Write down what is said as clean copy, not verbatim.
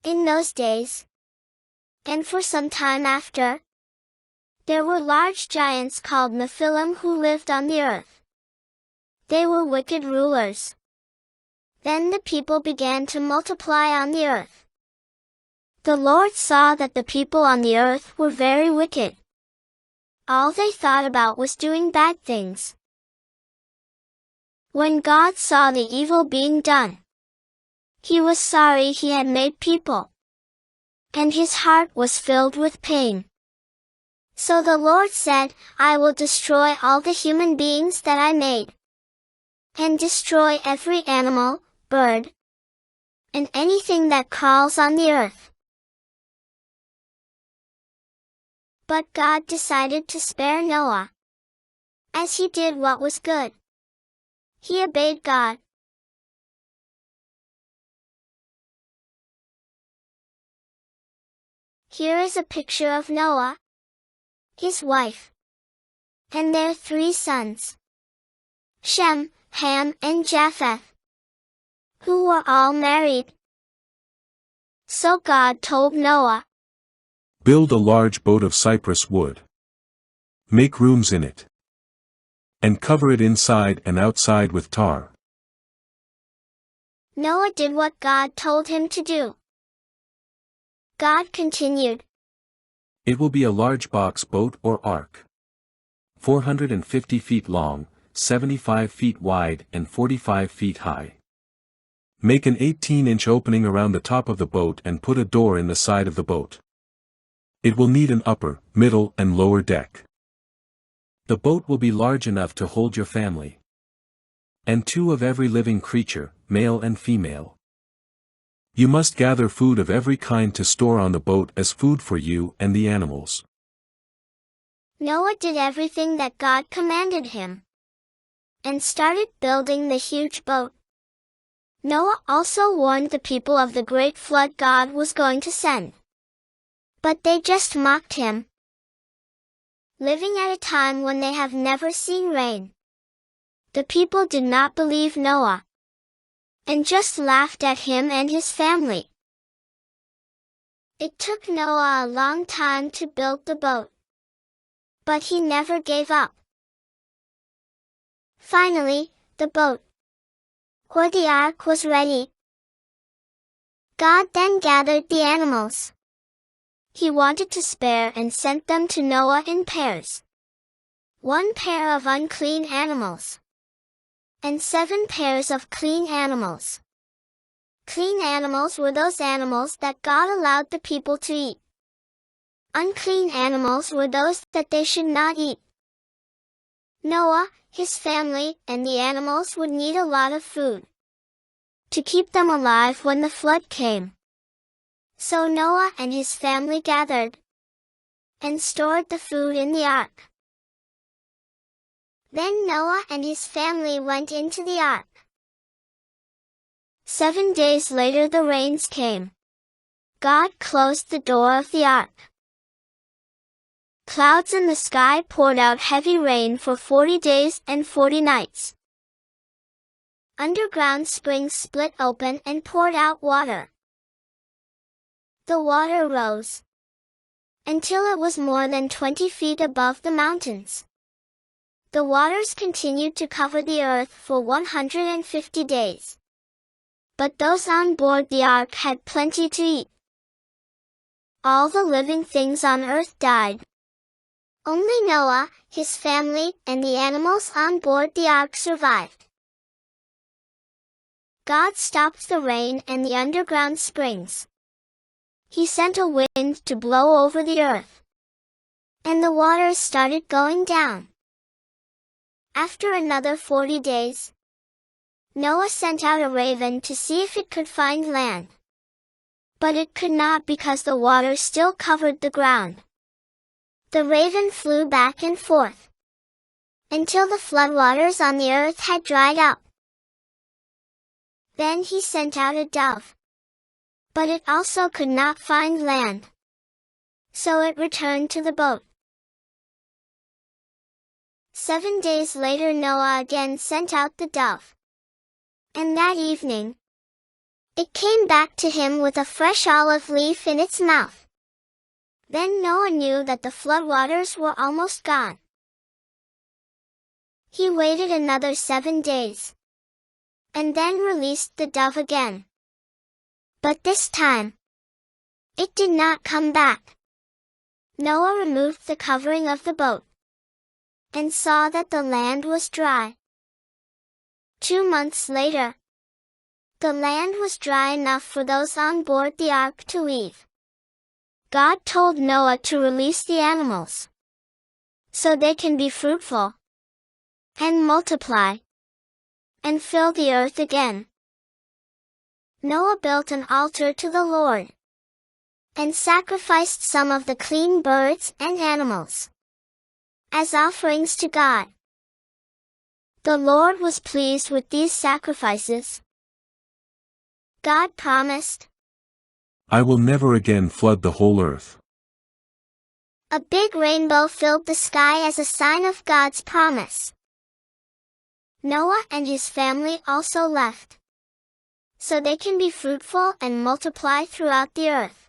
In those days, and for some time after, there were large giants called Nephilim who lived on the earth. They were wicked rulers. Then the people began to multiply on the earth. The Lord saw that the people on the earth were very wicked. All they thought about was doing bad things. When God saw the evil being done, He was sorry He had made people, and His heart was filled with pain. So the Lord said, I will destroy all the human beings that I made, and destroy every animal, bird, and anything that crawls on the earth. But God decided to spare Noah, as he did what was good. He obeyed God. Here is a picture of Noah, his wife, and their 3 sons, Shem, Ham, and Japheth, who were all married. So God told Noah, Build a large boat of cypress wood. Make rooms in it, and cover it inside and outside with tar. Noah did what God told him to do. God continued, It will be a large box boat or ark, 450 feet long, 75 feet wide and 45 feet high. Make an 18-inch opening around the top of the boat and put a door in the side of the boat. It will need an upper, middle, and lower deck. The boat will be large enough to hold your family, and 2 of every living creature, male and female. You must gather food of every kind to store on the boat as food for you and the animals. Noah did everything that God commanded him, and started building the huge boat. Noah also warned the people of the great flood God was going to send, but they just mocked him. Living at a time when they have never seen rain, the people did not believe Noah, and just laughed at him and his family. It took Noah a long time to build the boat, but he never gave up. Finally, the boat, or the ark, was ready. God then gathered the animals He wanted to spare and sent them to Noah in pairs. 1 pair of unclean animals, and 7 pairs of clean animals. Clean animals were those animals that God allowed the people to eat. Unclean animals were those that they should not eat. Noah, his family, and the animals would need a lot of food to keep them alive when the flood came. So Noah and his family gathered and stored the food in the ark. Then Noah and his family went into the ark. 7 days later the rains came. God closed the door of the ark. Clouds in the sky poured out heavy rain for 40 days and 40 nights. Underground springs split open and poured out water. The water rose until it was more than 20 feet above the mountains. The waters continued to cover the earth for 150 days. But those on board the ark had plenty to eat. All the living things on earth died. Only Noah, his family, and the animals on board the ark survived. God stopped the rain and the underground springs. He sent a wind to blow over the earth, and the waters started going down. After another 40 days, Noah sent out a raven to see if it could find land. But it could not because the water still covered the ground. The raven flew back and forth until the floodwaters on the earth had dried up. Then he sent out a dove, but it also could not find land. So it returned to the boat. 7 days later Noah again sent out the dove. And that evening, It came back to him with a fresh olive leaf in its mouth. Then Noah knew that the floodwaters were almost gone. He waited another 7 days, and then released the dove again. But this time, it did not come back. Noah removed the covering of the boat, and saw that the land was dry. 2 months later, the land was dry enough for those on board the ark to leave. God told Noah to release the animals, so they can be fruitful, and multiply, and fill the earth again. Noah built an altar to the Lord, and sacrificed some of the clean birds and animals as offerings to God. The Lord was pleased with these sacrifices. God promised, I will never again flood the whole earth. A big rainbow filled the sky as a sign of God's promise. Noah and his family also left, so they can be fruitful and multiply throughout the earth.